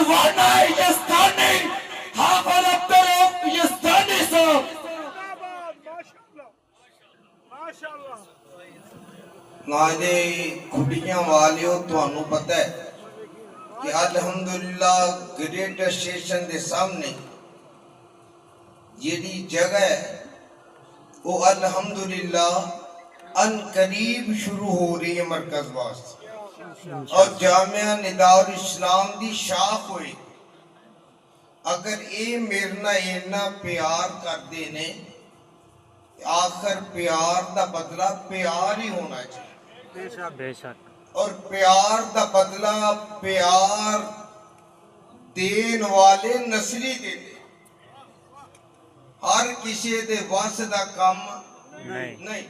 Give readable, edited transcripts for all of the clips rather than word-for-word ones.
परवाना यस्तानी हाफिज अब्दुल रऊफ यस्तानी साहब। नाले खुडियां वालियो तुहानू पता है कि अल्हम्दुलिल्लाह ग्रेटर स्टेशन के सामने जेडी जगह है वो अल्हम्दुलिल्लाह अन करीब शुरू हो रही है मरकज वास्ते और जामिया निदाउल इस्लाम दी शाख हुई। अगर ये मेरे ना इन्ना प्यार करते ने आखिर प्यार का बदला प्यार ही होना चाहिए। बेशक और प्यार का बदला प्यार देन वाले नस्ली देते हर किसी दे वस दा काम नहीं।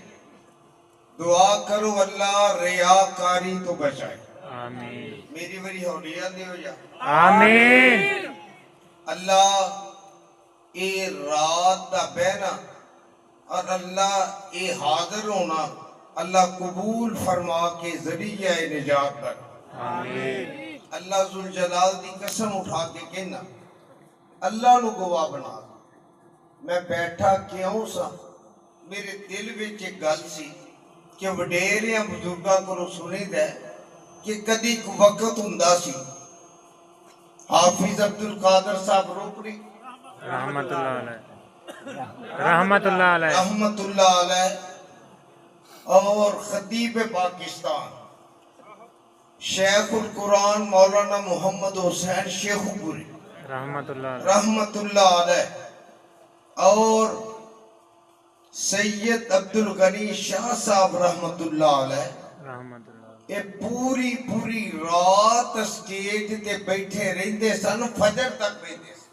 दुआ करो अल्लाह रियाकारी तो बचाए। आमीन मेरी बड़ी हौलिया दे हो जा। आमीन अल्लाह ये रात दा बहना और अल्लाह ये हाजिर होना अल्लाह कबूल फरमा के जरिया निजात कर। आमीन अल्लाह जुल जलाल दी कसम उठा के कहना अल्लाह नु गवाह बना। मैं बैठा क्यों सा मेरे दिल विच एक गल सी कि वडेरियां बुजुर्गां कोलों सुनीदा है कि कदी एक वक्त हुंदा सी हाफिज अब्दुल कादर साहब रोपड़ी रहमतुल्लाह अलैह रहमतुल्लाह अलैह और खतीब पाकिस्तान शेखुल कुरान मौलाना मोहम्मद हुसैन शेखुपुरी रहमतुल्लाह अलैह और सैयद अब्दुल गनी शाह साहब रहमतुल्लाह अलैह ये पूरी रात स्टेज ते बैठे रहंदे सन फजर तक रहंदे सन।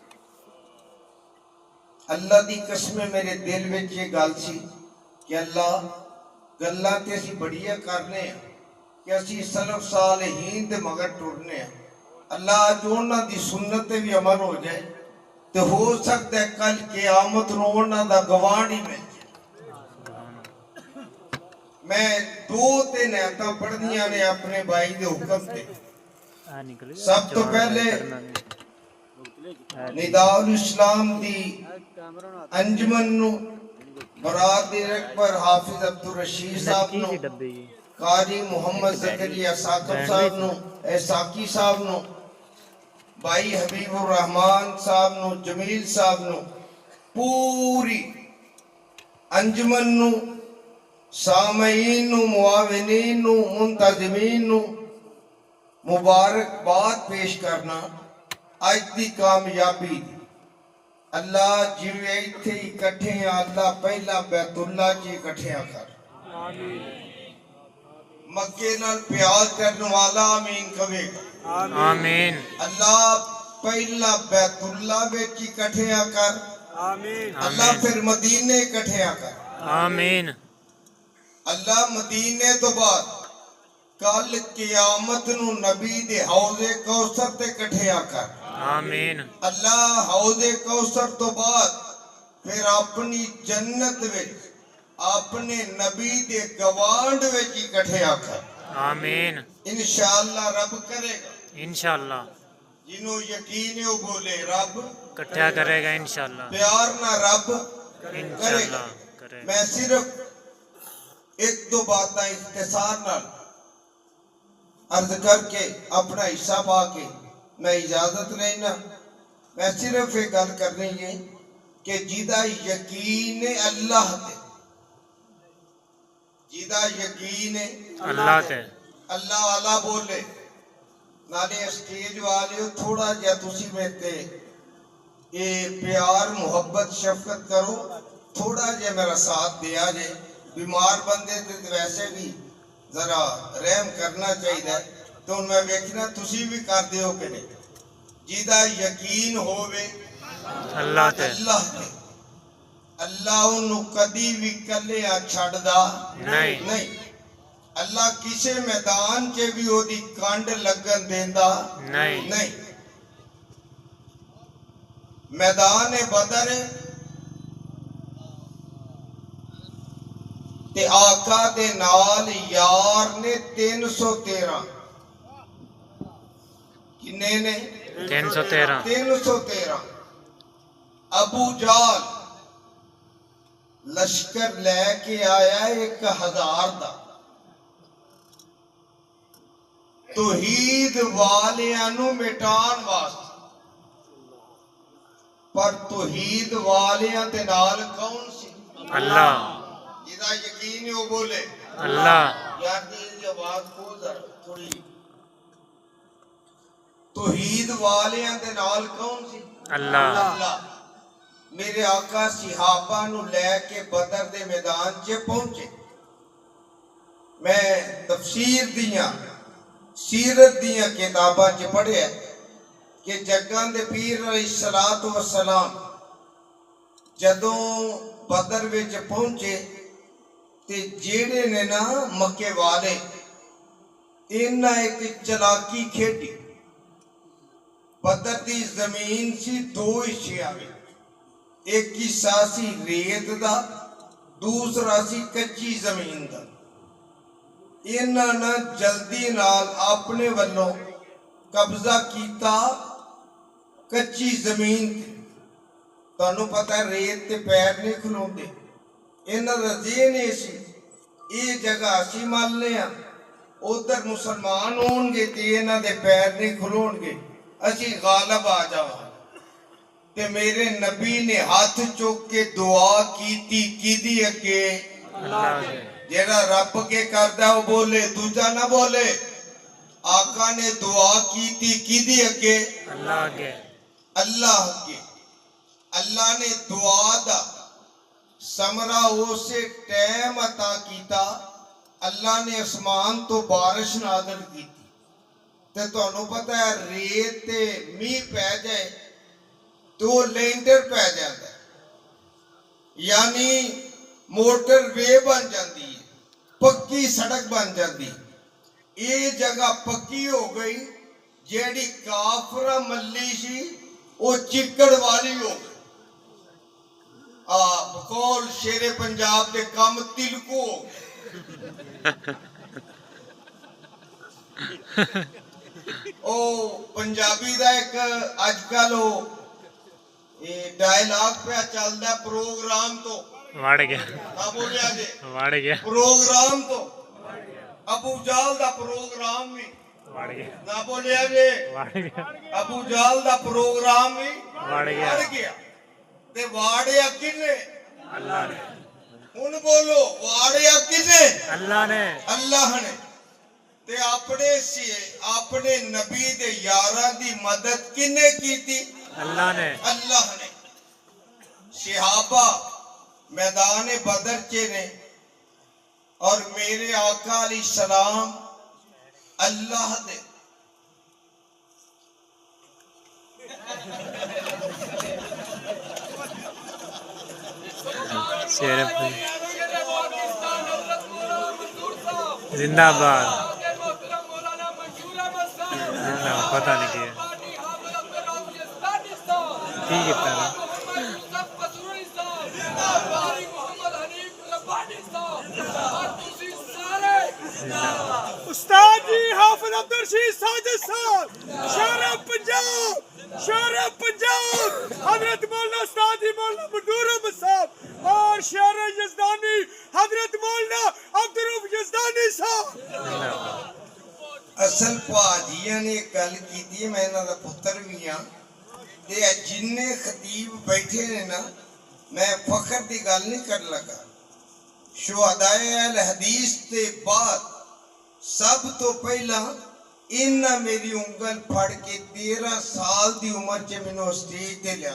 अल्लाह दी कसम मेरे दिल विच ये गल सी कि अल्लाह गल्लां ते असीं बड़ियां करने आ कि असीं सलफ सालेहीन दे मगर टुरने आ। अल्लाह अज उन्हां दी सुन्नत ते भी अमल हो जाए तो हो सकता है कल क़यामत नूं उन्हां दा गवाह ही मिल जाए। मैं दो तीन आयतां पढ़दियां ने अपने भाई दे हुक्म ते। सब तो पहले निदाउल इस्लाम दी अंजमन नूं बरादर अकबर हाफिज अब्दुल रशीद साहब नूं कारी मोहम्मद ज़करिया साकिब साहब नूं साकी साहब नूं भाई हबीबुर रहमान साहब नूं जमील साहब नूं पूरी अंजमन नूं सामईन नूं मुआविनीन नूं मुंतज़िमीन नूं मुबारकबाद पेश करना अज दी कामयाबी दी। अल्लाह जिवें इत्थे इकट्ठे आ अल्लाह पहला बैतुल्ला च इकट्ठियां कर। मक्के नाल प्यार करने वाला आमीन कहेगा। आमीन अल्लाह पहला बैतुल्ला विच इकट्ठियां कर। आमीन अल्लाह फिर मदीने इकट्ठियां कर। आमीन अल्लाह मदीने तो बाद कल क़यामत नूं नबी दे हौज़े कौसर ते इकट्ठियां कर। आमीन अल्लाह हौज़े कौसर तो बाद फिर अपनी जन्नत विच अपने नबी दे गवांड विच इकट्ठियां कर। आमीन इंशाअल्लाह रब करेगा। इंशाअल्लाह जिन्हों यकीन है वो बोले रब इकट्ठा करेगा इंशाअल्लाह। प्यार ना रब इंशाअल्लाह करेगा। मैं सिर्फ एक दो बातें इख्तिसार नाल अर्ज करके अपना हिस्सा पा के मैं इजाजत लेना। मैं सिर्फ एक गल करनी है कि जिदा यकीन है अल्लाह ते जिदा यकीन है अल्लाह ते अल्लाह वाला बोले नाले स्टेज वाले थोड़ा जिहा तुसी मेरे ते ये प्यार मोहब्बत शफकत करो थोड़ा जिहा मेरा साथ दिया जे। बीमार बंदे ते वैसे भी जरा रहम करना चाहिए। तो मैं वेखना तुसी भी कर दियो कि नहीं। जिदा यकीन होवे अल्लाह ते अल्लाह उन्होंने कदी भी कलिया छड़दा नहीं। अल्लाह किसी मैदान च भी ओदी कंड लगन देंदा नहीं। मैदान बदर ते आका दे नाल यार ने 313 किन्ने ने 313 313 अबू जाल लश्कर लेके आया 1000 दा तौहीद वालियां नू मिटाण वास्ते पर तौहीद वालियां दे नाल कौन सी अल्लाह जिदा यकीन है वो बोले अल्लाह यार तेरी आवाज को जरा थोड़ी तौहीद वालियां दे नाल कौन सी अल्लाह अल्लाह मेरे आका सिहाबा नु लेके बदर दे मैदान च पहुंचे मैं तफसीर दियां सीरत दियां किताबां च पढ़िया कि जग्गां दे पीर अलैहिस्सलातु वस्सलाम जदों बदर विच पहुंचे ते जेड़े ने ना मक्के वाले इन्हां एक चलाकी खेडी बदर दी जमीन सी दो हिस्से आवे एक हिस्सा सी रेत दा दूसरा सी कच्ची जमीन दा इन्हां ने जल्दी नाल अपने वल्लों कब्जा कीता कच्ची जमीन ते तुहानू पता है रेत ते पैर नहीं खलोंदे इन्हां दा ज़हन ये सी ये जगह असीं मलने आ उधर मुसलमान होणगे ते इन्हां दे पैर नहीं खलोणगे असीं गालिब आ जावांगे ते मेरे नबी ने हाथ चुक के दुआ कीती किदी अगे अल्लाह के जेड़ा रब के करदा वो बोले दूजा ना बोले आका ने दुआ कीती किदी अगे अल्लाह के अल्लाह अगे अल्लाह ने दुआ दा समरा उसे टाइम अता कीता अल्लाह ने आसमान तो बारिश नाज़िल की ते तुहानू पता है रेत ते मीह पै जाए तो लेंटर पै जाता है यानी मोटर वे बन जाती है पक्की सड़क बन जाती ये जगह पक्की हो गई जेड़ी काफरा मल्ली सी वो चिक्कड़ वाली हो गई बकौल शेरे पंजाब के कम तिलको हो गए ओ पंजाबी दा एक अजकल हो ये डायलॉग पे चलदा प्रोग्राम तो वड़ गया ना बोलिया जे वड़ गया प्रोग्राम तो अबू जाल दा प्रोग्राम भी वड़ गया ना बोलिया जे वड़ गया अबू जाल दा प्रोग्राम भी वड़ गया बढ़ गया ते वाड़िया किने अल्लाह ने हुन बोलो वाड़िया किने अल्लाह ने अल्लाह ने ते अपने नबी दे यारां दी मदद किने कीती अल्लाह ने अल्लाह ने सहाबा मैदान बदर चे ने और मेरे आका अलैहिस्सलाम अल्लाह दे शेर जिंदाबाद पता नहीं किया ठीक है उस्ताद जी हाफिज अब्दुल रशीद साजिद साहब शेर पंजाब हजरत मौलाना उस्ताद जी मौलाना मंजूर अहमद साहब और शेर यजदानी हजरत मौलाना अब्दुल रऊफ यजदानी साहब असल भाजिया ने गल की मैं इन्हां दा पुत्र भी हाँ ते जिन्ने खतीब बैठे ने ना मैं फखर की गल नहीं कर लगा शुहदाए अल हदीस के बाद सब तो पहला इन्हां मेरी उंगल फड़ के 13 साल की उम्र च मैनू स्टेज ते लिया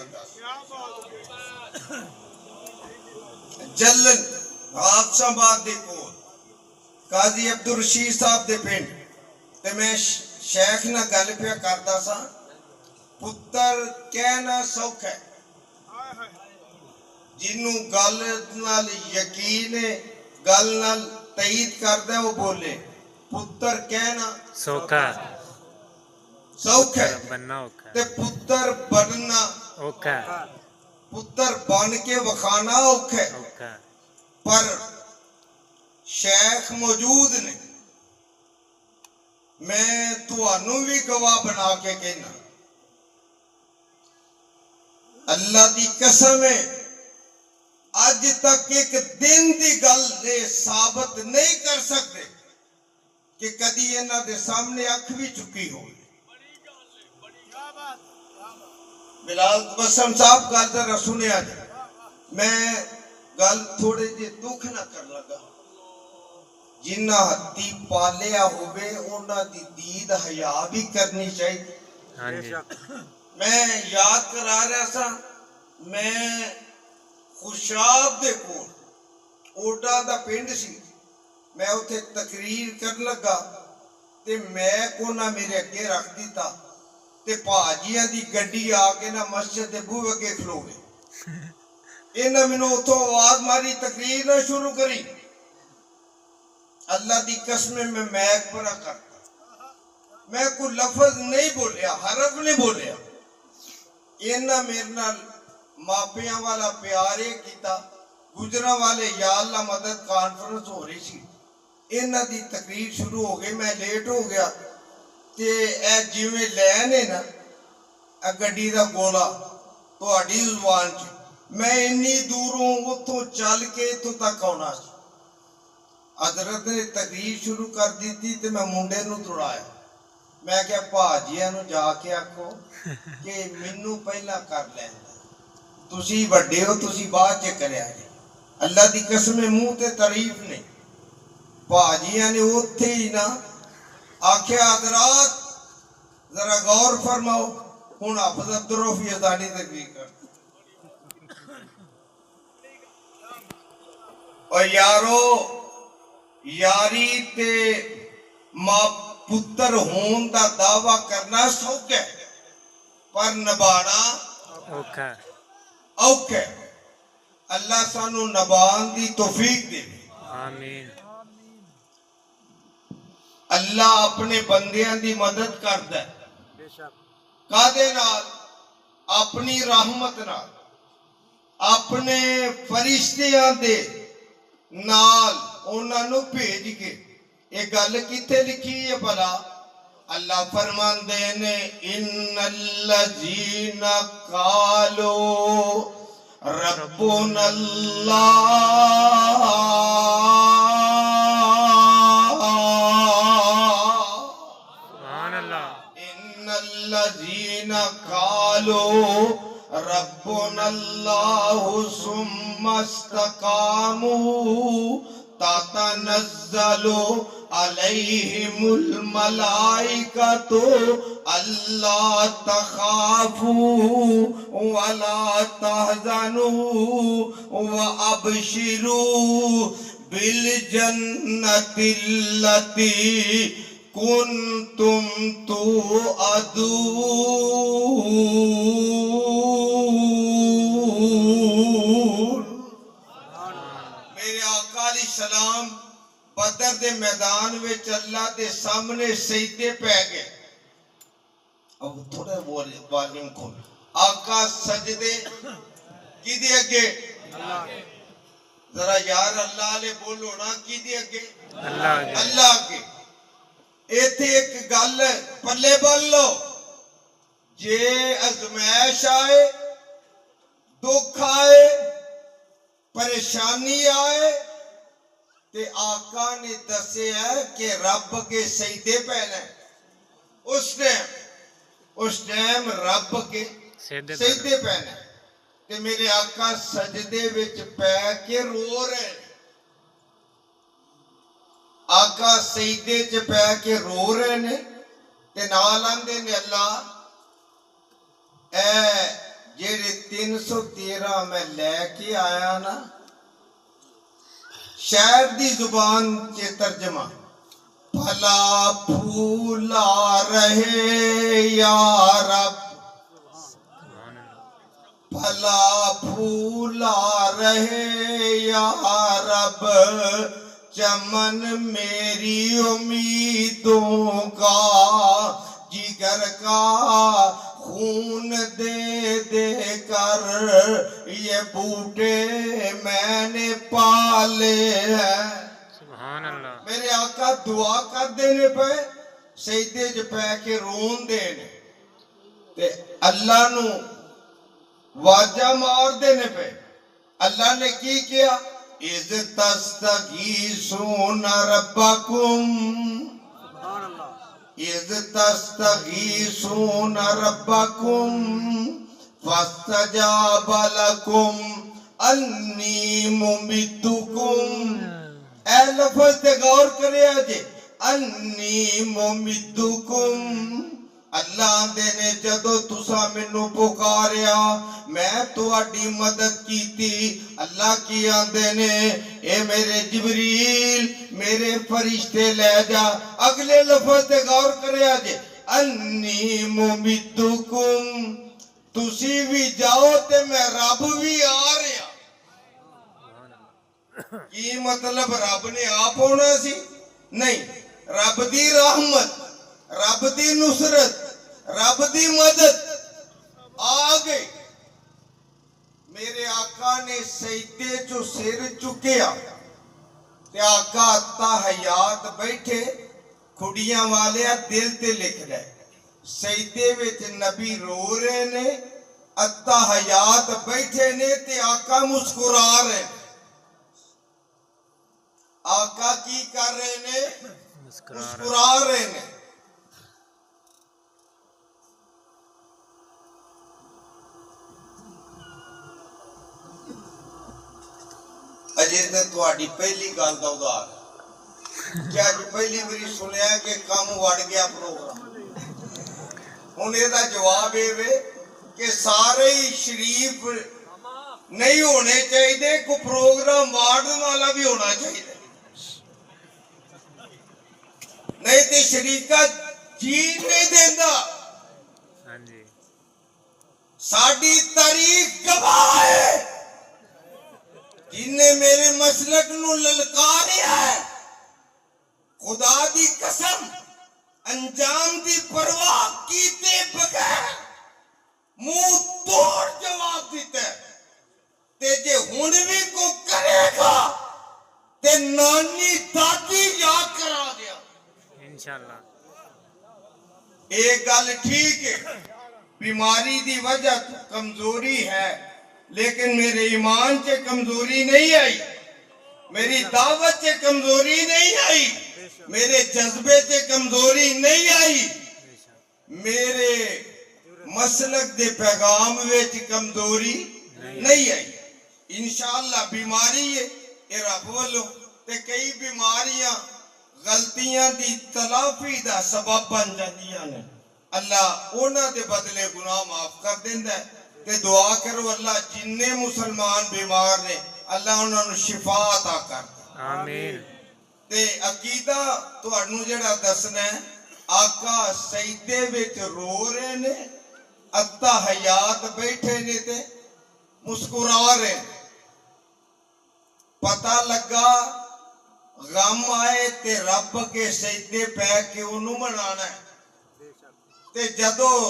जलन हाफसाबाद दे कोल काजी अब्दुल रशीद साहब दे पिंड ते मैं शेख ना गल पे करदा सा पुत्र कहना सौखा है जिन्नू गल नाल यकीन है गल नाल तईद करदा वो बोले पुत्र कहना सौखा सौखा है बनना औखा ते पुत्र बनना औखा पुत्र बन के वखाना औखा है औखा पर शेख मौजूद ने मैं तुहानू भी गवाह बना के कहना अल्लाह दी कसम है अज तक एक दिन की गल साबित नहीं कर सकते कि कदी इन्हां दे सामने अख भी चुकी हो। बिलाल तबस्सुम साहब गल जरा सुनिया जी, मैं गल थोड़े जे दुख ना कर लगा। जिन्ना हत्ती पालिया होवे उन्हां दी दीद हया भी करनी चाहिए। हाँ जी मैं याद करा रहा सा, मैं खुशाब दे कोल ओडा दा पिंड सी, मैं उथे तकरीर कर लगा ते मैं कोना मेरे अगे रख दिता ते भाजियां दी गड्डी आके ना मस्जिद दे बूहे अगे खलो गए। इन्हां मैनू उथों आवाज मारी तकरीर ना शुरू करी। अल्लाह दी कसम में मैक परा करता, मैं कोई लफ्ज नहीं बोलिया, हरफ नहीं बोलिया। इन्हां मेरे नाल मापियां वाला प्यार किया। गुजरा वाले या अल्लाह मदद कॉन्फ्रेंस हो रही सी, इन्हां दी तकरीर शुरू हो गई, मैं लेट हो गया ते ए जिवें लैन है ना ए गड्डी दा गोला तुहाडी जुबान च, मैं इन्नी दूरों उथों चल के इत्थों तक आउणा सी। हजरत ने तकरीर शुरू कर दी ते मैं मुंडे नूं तुड़ाया। मैं क्या भाजिया नूं जाके आखो कि मैनू पहला कर लैंदा, तुसी वड्डे हो, तुसी बाद च करया जी। अल्लाह दी कसम मुंह ते तारीफ नहीं। भाजिया ने उत्थे ही ना आख्या हजरात जरा गौर फरमाओ, हुण हाफिज अब्दुल रऊफ यज़दानी तकरीर कर। और यारो यारी ते मां पुत्र होने का दावा करना सौखा है पर निभाना औखा औखा है। अल्लाह सानू निभाने की तौफीक दे। आमीन। अल्लाह अपने बंदियां की मदद करता है कादे नाल? अपनी रहमत नाल, अपने फरिश्तियां दे नाल उन्हां नू भेज के। ये गल किथे लिखी है भला? अल्लाह फरमांदे ने इन्नल्लज़ीना कालो रब्बुनल्लाह सुभान अल्लाह। इन्नल्लज़ीना कालो रब्बुनल्लाहु सुम्मा इस्तकामू ततनज़्ज़लु अलैहिमुल मलाइकतु अल्ला तखाफू वला तहज़नू व अबशिरू बिल जन्नतिल्लती कुन्तुम तुअदून। मेरे आका अलैहिस्सलाम बदर दे मैदान में अल्लाह के सामने सजदे पै गए। अब थोड़ा वॉल्यूम खोल। आका सजदे किदे अगे? जरा यार अल्लाह ले बोलो ना, किदे अगे? अल्लाह अगे। इथे एक गल पल्ले बन लो, जे अजमैश आए, दुख आए, परेशानी आए ते आका ने दसिया कि रब के सजदे पैना। उस टाइम रब के सजदे पैना ते मेरे आका सजदे विच पै के रो रहे। आका सजदे च पै के रो रहे ने ते नाल आंदे ने अल्लाह ए जेड़े 313 मैं लेके आया ना, शायद दी जुबान च तर्जमा भला फूला रहे या रब, भला फूला रहे या रब, चमन मेरी उम्मीदों का, जिगर का खून दे दे कर ये बूटे मैंने पाले हैं। सुभान अल्लाह। मेरे आका दुआ कर देने पे सजदे च पै के रोन देने ते अल्लाह नू वाजा मार देने पे अल्लाह ने की किया, इज़ तस्तगीसून रब्बकुम, इज़ तस्तगीसून रब्बकुम फस्तजाब लकुम अन्नी मुमिद्दुकुम। ए लफ्ज़ ते गौर करे जे, अन्नी मुमिद्दुकुम। अल्लाह आंदे ने जदों तुसा मैनू पुकारिया मैं तुहाडी मदद कीती। अल्लाह की आंदे ने ए मेरे जिबरील मेरे फरिश्ते ले जा। अगले लफ्ज़ ते गौर करे जे, अन्नी मुमिद्दुकुम, तुसी भी जाओ ते मैं रब भी आ रहा। की मतलब रब ने आप होना सी? नहीं, रब दी रहमत, रब दी नुसरत, रब दी मदद आ गई। मेरे आका ने सजदे चो सिर चुकिया ते आका अत्ता हयात बैठे, खुड़ियां वाले दिल ते लिख ले। सजदे विच नबी रो रहे ने, अत्ता हयात बैठे ने ते आका मुस्कुरा रहे। आका की कर रहे ने? मुस्कुरा रहे ने। अजे तो तुहाडी पहली गल दा उधार क्या अज पहली बारी सुनिया कि कम वड़ गया प्रोग्राम। हुण इहदा जवाब ये कि सारे ही शरीफ नहीं होने चाहिए, कोई प्रोग्राम वार्डन वाला भी होना चाहिए, नहीं तो शरीका जी नहीं देता। साडी तारीख गवाह है, जिन्हें मेरे मसलक नू ललकारिया है, खुदा दी कसम अंजाम दी परवाह कीते बगैर मुंह तोड़ जवाब दिता। ते जे हुण भी को करेगा ते नानी दादी याद करा दिया इंशाअल्लाह। एक गल ठीक है, बीमारी दी वजह तो कमजोरी है, लेकिन मेरे ईमान से कमजोरी नहीं आई, मेरी दावत से कमजोरी नहीं आई, मेरे जज्बे से कमजोरी नहीं आई, मेरे मसलक दे पैगाम विच कमजोरी नहीं आई। इंशाअल्लाह बीमारी है ये रब वालों, ते कई बीमारियां गलतियां दी तलाफी दा सबब बन जांदियां ने। अल्लाह उन्हां दे बदले गुनाह माफ कर देंदा है। ते दुआ करो अल्लाह जिन्ने मुसलमान बीमार ने अल्लाह उन्हां नूं शिफा अता कर। आमीन। ते अकीदा तुहानू जेड़ा दसना है, आका सजदे विच रो रहे ने, अत्ता हयात बैठे ने ते मुस्कुरा रहे। पता लगा गम आए ते रब के सजदे पै के उन्होंने मनाना है, ते जदों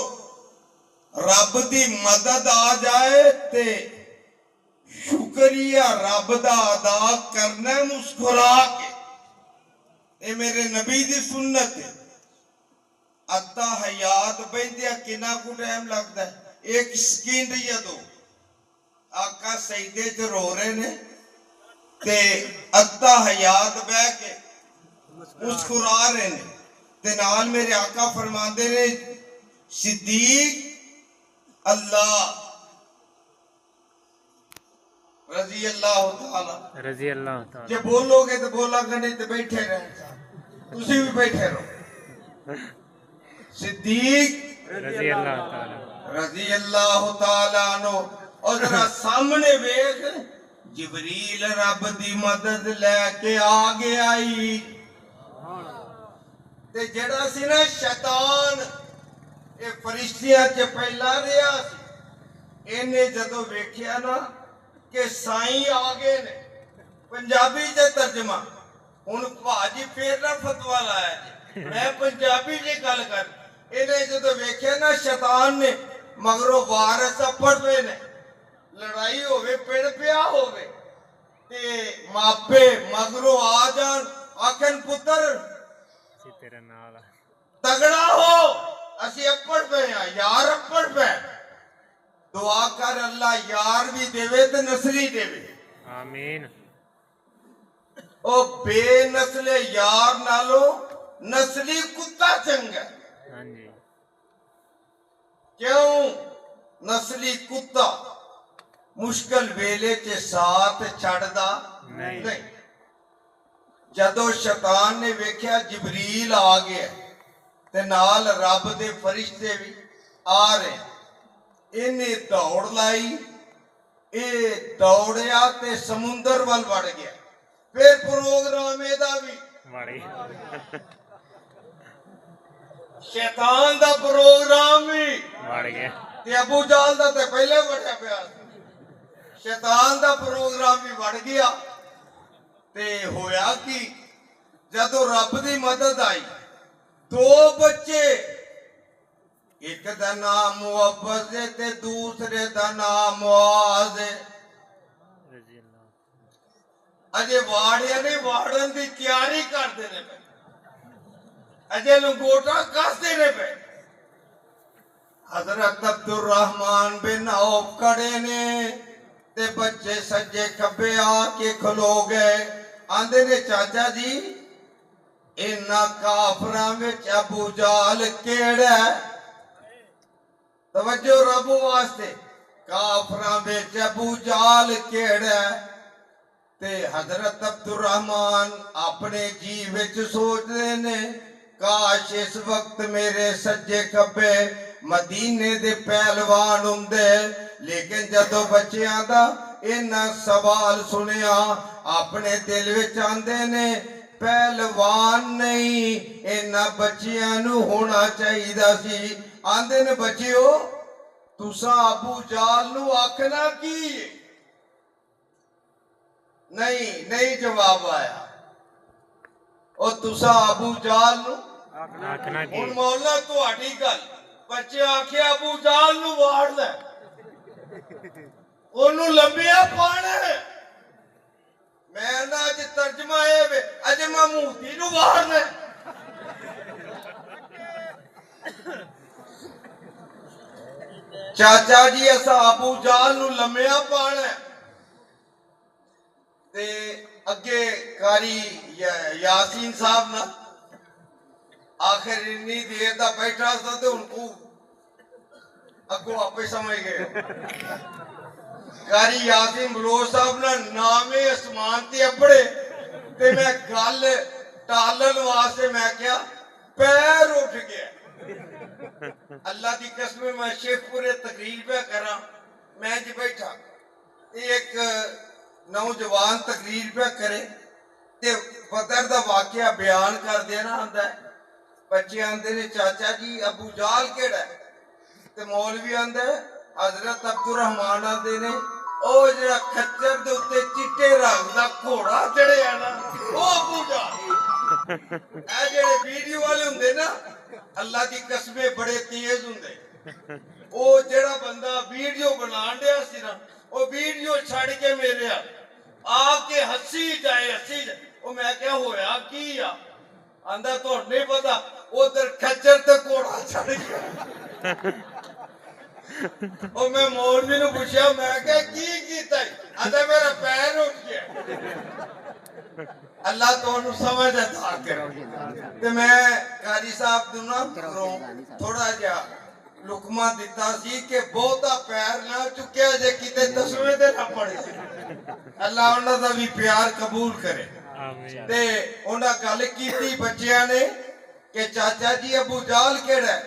रब दी मदद आ जाए ते शुक्रिया रब दा अदा करना मुस्कुरा के। ये मेरे नबी दी सुन्नत है। अद्धा हयात बहदिया कितना को टाइम लगता है? 1 सेकंड या 2। आका सजदे च रो रहे ने ते अद्धा हयात बह के मुस्कुरा रहे ने, ते नाल मेरे आका फरमाते ने सिद्दीक अल्लाह रजी अल्लाह ताला। जे बोलोगे तो बोला नहीं तो बैठे रहे, तुसी भी बैठे रहो। सिद्दीक रजी अल्लाह ताला नो। और जरा सामने वेख, जिबरील रब दी मदद लेके आ गया ही। ते जेड़ा सी ना शैतान ये फरिश्तियां च पहला रहा सी, इन्हें जदों वेखिया ना कि साईं आ गए ने, पंजाबी च तर्जमा हुण भाजी फिर ना फतवा लाया जी, मैं पंजाबी च गल कर। इन्हें जदों वेखिया ना शैतान ने मगरों वारस पढ़ पे ने, लड़ाई होवे पिंड पिया होवे ते मापे मगरों आ जान आखन पुत्र तेरा नाल तगड़ा हो, असी अप्पड़ पे यार अप्पड़ पे। 2 दुआ कर अल्लाह यार भी देवे ते नस्ली देवे। आमीन। ओ बेनस्ले यार नालो नस्ली कुत्ता चंगा। हाँ जी। क्यों? नस्ली कुत्ता मुश्किल वेले च साथ छड़दा नहीं। जदों शैतान ने वेख्या जिबरील आ गया ते नाल रब दे फरिश्ते भी आ रहे, इन्हें दौड़ लाई, ये दौड़िया ते समुंदर वल वड़ गया। फिर प्रोग्राम एदा भी बड़ी शैतान दा प्रोग्राम भी बढ़ गया। ते अबू जाल दा ते पहले बढ़िया पिया। शैतान दा प्रोग्राम भी बढ़ गया ते होया कि जदों रब दी मदद आई, दो बच्चे, एक दा नाम मुअव्वज़ है ते दूसरे दा नाम मुआज़ है। रज़ी अल्लाह। अजे वाड़िया ने वाड़न दी तैयारी करते ने पे, अजे लंगोटा कसते ने पे। हजरत अब्दुर्रहमान बिन औफ खड़े ने ते बच्चे सज्जे खब्बे आके खलो गए। आंदे ने चाचा जी इन्ना काफरां विच अबू जाल केड़ा है? तवज्जो रब वास्ते, काफरां विच अबू जाल केड़ा है? ते हजरत अब्दुर्रहमान अपने जी विच सोचदे ने काश इस वक्त मेरे सज्जे खब्बे मदीने दे पहलवान हुंदे। लेकिन जदों बच्चियां दा इन्ना सवाल सुनिया, अपने दिल विच आंदे ने पहलवान नहीं, इन्ना बच्चियां नूं होना चाहिदा सी। आंदे ने बच्चियो तुसां अबू जाल नूं आखना की? नहीं नहीं जवाब आया। और तुसा अबू जाल नूं आखना की हुण मौला तुहाडी गल, बच्चे आखे अबू जाल नूं वाड़ ले, ओनू लंबिया पाना है। मैं ना अज तर्जमा है वे अज महमूदी नूं वाड़ ले। चाचा जी असा अबू जाल नूं लंबिया पाना है। ते अगे कारी यासीन साहब ना आखिर इन्नी देर दा बैठा सा ते उनको अगो आपे समझ गए। कारी यासीन बलोच साहब ना नामे आसमान ते अपड़े ते मैं गल टालन वास्ते मैं क्या पैर उठ गया। अल्लाह की कसम मैं शेखपुरे तकरीर पे करा, मैं जी बैठा एक नौजवान तकरीर पे करे ते बदर दा वाकया बयान कर देना आंदा है। बच्चे आंदे ने चाचा जी अबू जाल केड़ा है? ते मौलवी आंदा है हजरत अब्दुर्रहमान आंदे ने ओ जेड़ा खच्चर दे उत्ते चिट्टे रंग दा घोड़ा चढ़िया ना ओ अबू जाल। ए जेड़े वीडियो वाले हुंदे ना अल्लाह दी कसमें बड़े तेज हुंदे। ओ जेड़ा बंदा वीडियो बनान दिया सी ना ओ वीडियो छड़ के मेरे आके हसी जाए ओ मैं क्या होया की आ? आंदा तो नहीं पता उधर खच्चर ते घोड़ा चढ़ गया। ओ मैं मौलवी नूं पूछया मैं क्या की कीता? आंदा मेरा पैर उठ गया। अल्लाह तोनू समझ अता करे। ते मैं कारी साहब नूं ना थोड़ा जिहा लुकमा दिता सी कि बहुता पैर ना चुक्या जे किते दसवें ते ना पड़े। अल्लाह उन्हां दा भी प्यार कबूल करे। आमीन। ते उन्हां गल कीती बच्चियां ने कि चाचा जी अबू जाल केड़ा है?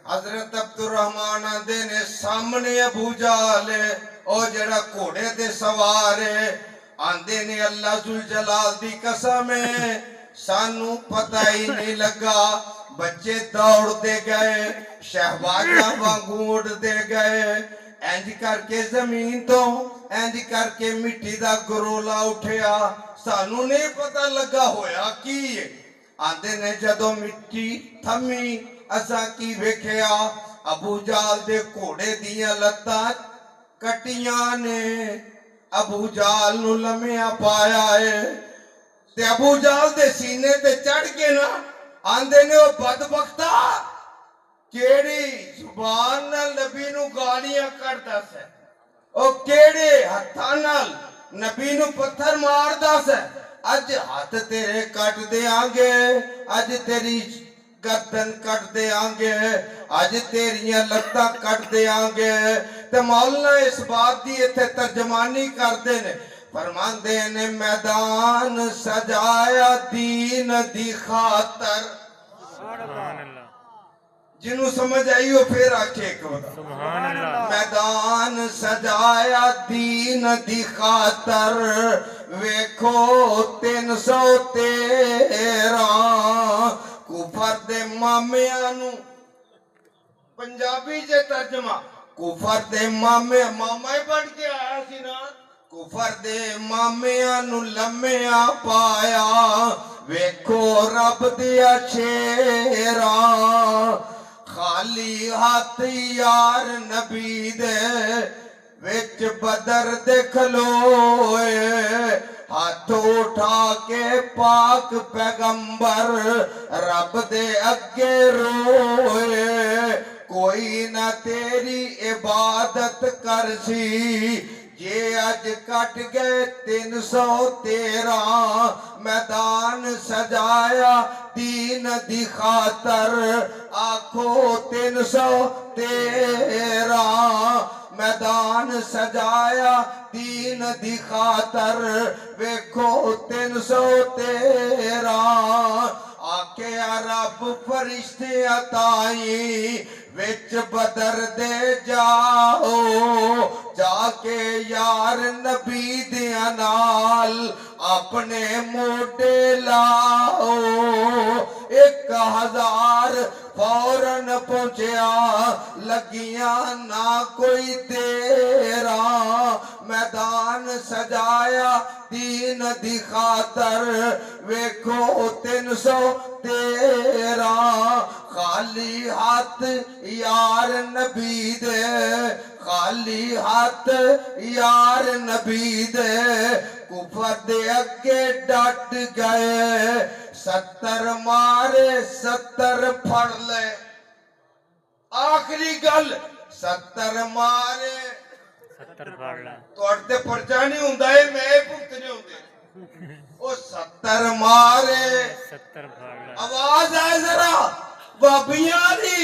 हजरत अब्दुर्रहमान आंदे ने सामने अबू जाल ओ जेड़ा घोड़े ते सवार है। आंदे ने अल्लाह जुल जलाल दी कसम है सानू पता ही नहीं लगा। बच्चे दौड़ते गए, शहबाजा वांगू उड़ते गए, इंज करके जमीन तो इंज करके मिट्टी दा गरोला उठया। सानू नहीं पता लगा होया की। आंदे ने जदों मिट्टी थमी असा की वेख्या अबू जाल दे घोड़े दियां लत्तां कटियां ने। अबू जाल नू लम्या पाया है ते अबू जाल दे सीने ते चढ़ के ना आंदे ने ओ बदबख्ता ਕਿਹੜੀ ਜ਼ੁਬਾਨ ਨਾਲ ਨਬੀ ਨੂੰ ਗਾਲੀਆਂ ਕੱਢਦਾ ਸੀ, ਉਹ ਕਿਹੜੇ ਹੱਥਾਂ ਨਾਲ ਨਬੀ ਨੂੰ ਪੱਥਰ ਮਾਰਦਾ ਸੀ। ਅੱਜ ਹੱਥ ਤੇਰੇ ਕੱਟ ਦੇਾਂਗੇ, ਅੱਜ ਤੇਰੀ गर्दन कट देंगे, अज तेरियां लत्तां कट देंगे। ते मौलाना इस बात की इत्थे तर्जमानी करते ने, फरमांदे ने मैदान सजाया दीन दी खातर। जिन्हों समझ आई हो फिर आखे एक बार, मैदान सजाया दीन दी खातर, वेखो 313 कुफर दे मामियां नू पंजाबी च तर्जमा, कुफर दे मामे मामा ही बन के आया सी ना, कुफर दे मामियां नू लम्मिया पाया, वेखो रब दिया शेरा, खाली हाथ यार नबी दे विच बदर दे खलोए, हाथ उठा के पाक पैगंबर रब दे अगे रोए, कोई ना तेरी इबादत करसी, ये अज कट गए 313, मैदान सजाया दीन दी खातर, आखो 313 मैदान सजाया दीन दी खातर, वेखो 313 आके रब फरिश्ते ताई विच बदर दे जाओ, जाके यार नबी दिया नाल अपने मोटे लाओ, 1000 फौरन पहुंचया लगिया ना कोई तेरा, मैदान सजाया दीन दी खातर, वेखो 313 खाली हाथ यार नबी दे, खाली हाथ यार नबी दे, कुफर दे अगे डट गए, 70 मारे 70 फड़ ले, आखिरी गल 70 मारे 70 फड़ ले, तुहाडे पर्चा नहीं हुंदा, मैं भुगतने हुंदे, ओ 70 मारे 70 फड़ ले, आवाज आए जरा बाबियां दी,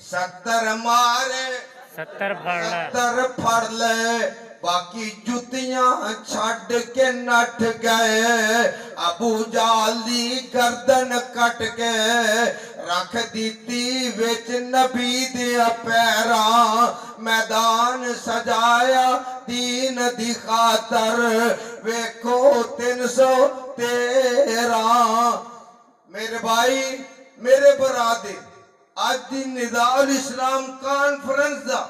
70 मारे 70 फड़ ले, 70 फड़ ले, बाकी जुतियां छड़ के नठ गए, अबू जाल दी गर्दन कट के रख दीती विच नबी दे पैरा, मैदान सजाया दीन दी खातर, वेखो 313 मेरे भाई मेरे बरादे, आज दी निदाउल इस्लाम कॉन्फ्रेंस दा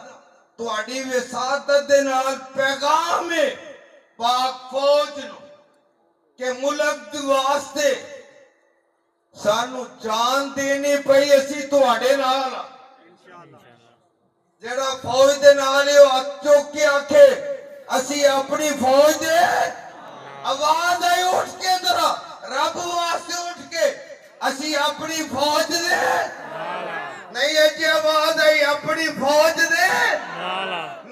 तुहाडी विसादत दे नाल पैगाम है पाक फौज नूं के मुल्क दे वास्ते सानू जान देनी पई, असी तुहाडे नाल आ। जेड़ा फौज दे नाल है हथ चुक के आखे असी अपनी फौज दे, आवाज आई उठ के जरा रब वास्ते उठ के, असी अपनी फौज दे नहीं अजी आवाज आई अपनी फौज दे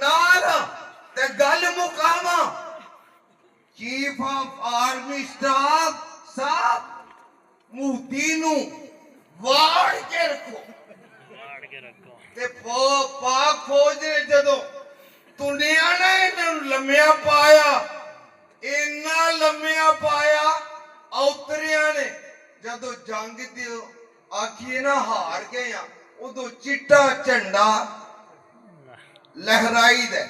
नाल ते गल मुकामा। चीफ ऑफ आर्मी स्टाफ साहब मोदी नू वाड़ के रखो, ते पाक फौज ने जदों दुनिया ने इन्हां नू लम्मिया पाया, इन्ना लम्मिया पाया, औतरिया ने जदों जंग दी आखिए ना हार गए आ, उदों चिट्टा झंडा लहराई दे,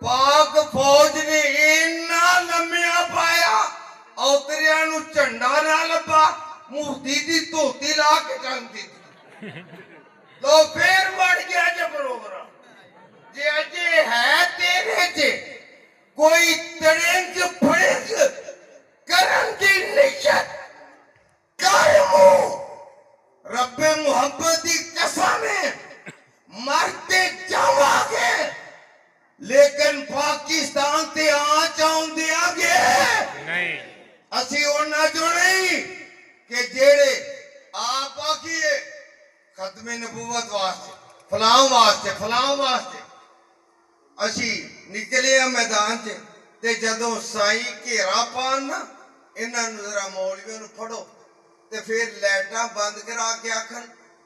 पाक फौज ने इन्ना लम्मिया पाया, औतरिया नू झंडा ना लभा, मुफ्ती दी धोती ला के टंग दी, लो फिर बढ़ गया जे प्रोग्राम, जे अजे है तेरे चे कोई तड़ेंग फड़ेंग करन दी नियत कर मुंह, रब्बे मोहब्बत दी कसम है मरते जावांगे, लेकिन पाकिस्तान ते आ चाउं देंगे नहीं, असी उन्हां जो नहीं कि जेड़े आप आखिए ਖਤਮੇ ਨਬੂਵਤ ਵਾਸਤੇ ਫਲਾਹ ਵਾਸਤੇ ਅਸੀਂ ਨਿਕਲੇ ਆ ਮੈਦਾਨ 'ਚ ਤੇ ਜਦੋਂ ਸਾਈ ਘੇਰਾ ਪਾਣ ਨਾ ਇਹਨਾਂ ਨੂੰ ਜ਼ਰਾ ਮੌਲਵੀਆਂ ਨੂੰ ਫੜੋ ਤੇ ਫਿਰ ਲਾਈਟਾਂ ਬੰਦ ਕਰਾ ਕੇ ਆਖਣ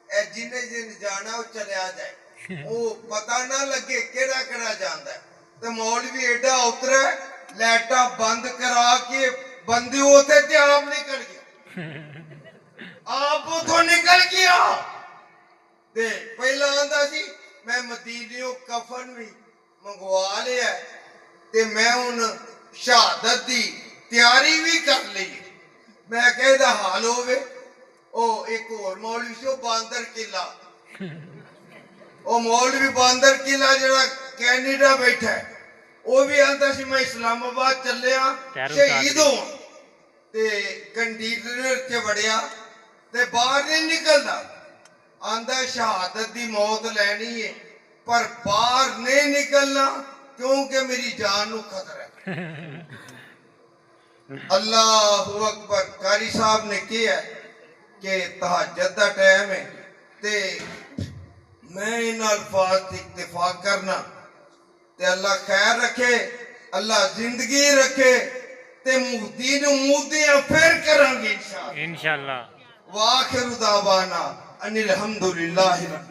ਇਹ ਜਿਹਨੇ ਜਾਣਾ ਉਹ ਚਲਿਆ ਜਾਏ ਉਹ ਪਤਾ ਨਾ ਲੱਗੇ ਕਿਹੜਾ ਕਿਹੜਾ ਜਾਂਦਾ ਤੇ ਮੌਲਵੀ ਏਡਾ ਉਤਰਿਆ ਲਾਈਟਾਂ ਬੰਦ ਕਰਾ ਕੇ ਬੰਦੇ ਉਥੇ ਤੇ ਆਪ ਨਿਕਲ ਗਿਆ ਆਪ ਉਥੋਂ ਨਿਕਲ ਗਿਆ ਤੇ ਪਹਿਲਾਂ ਆਂਦਾ ਸੀ ਮੈਂ ਮਦੀਨਿਓਂ ਕਫਨ ਵੀ ਮੰਗਵਾ ਲਿਆ ਤੇ ਮੈਂ ਹੁਣ ਸ਼ਹਾਦਤ ਦੀ ਤਿਆਰੀ ਵੀ ਕਰ ਲਈ ਮੈਂ ਕਹਿੰਦਾ ਹਾਲ ਹੋਵੇ ਉਹ ਇੱਕ ਹੋਰ ਮੌਲਵੀ ਸੀ ਉਹ ਬਾਂਦਰ ਕਿਲਾ ਉਹ ਮੌਲਵੀ ਬਾਂਦਰ ਕਿਲਾ ਜਿਹੜਾ ਕੈਨੇਡਾ ਬੈਠਾ ਉਹ ਵੀ ਆਂਦਾ ਸੀ ਮੈਂ ਇਸਲਾਮਾਬਾਦ ਚੱਲਿਆ ਸ਼ਹੀਦ ਹੋਵਾਂ ਤੇ ਕੰਟੇਨਰ 'ਚ ਵੜਿਆ ਤੇ ਬਾਹਰ ਨਹੀਂ ਨਿਕਲਦਾ ਆਂਦਾ ਸ਼ਹਾਦਤ ਦੀ ਮੌਤ ਲੈਣੀ ਹੈ ਪਰ ਬਾਹਰ ਨਹੀਂ ਨਿਕਲਣਾ ਕਿਉਂਕਿ ਮੇਰੀ ਜਾਨ ਨੂੰ ਖਤਰਾ ਹੈ ਅੱਲਾਹੁ ਅਕਬਰ कारी साहब ने किया कि तहज्जुद दा टाइम है ते मैं इन अल्फाज से इत्तेफाक करना ते अल्लाह खैर रखे अल्लाह जिंदगी रखे ते मुहदी नूं मुहदियां फिर करांगे इंशाअल्लाह इंशाअल्लाह वाखिर दावाना अनिल हम्दुलिल्लाहि रब्बिल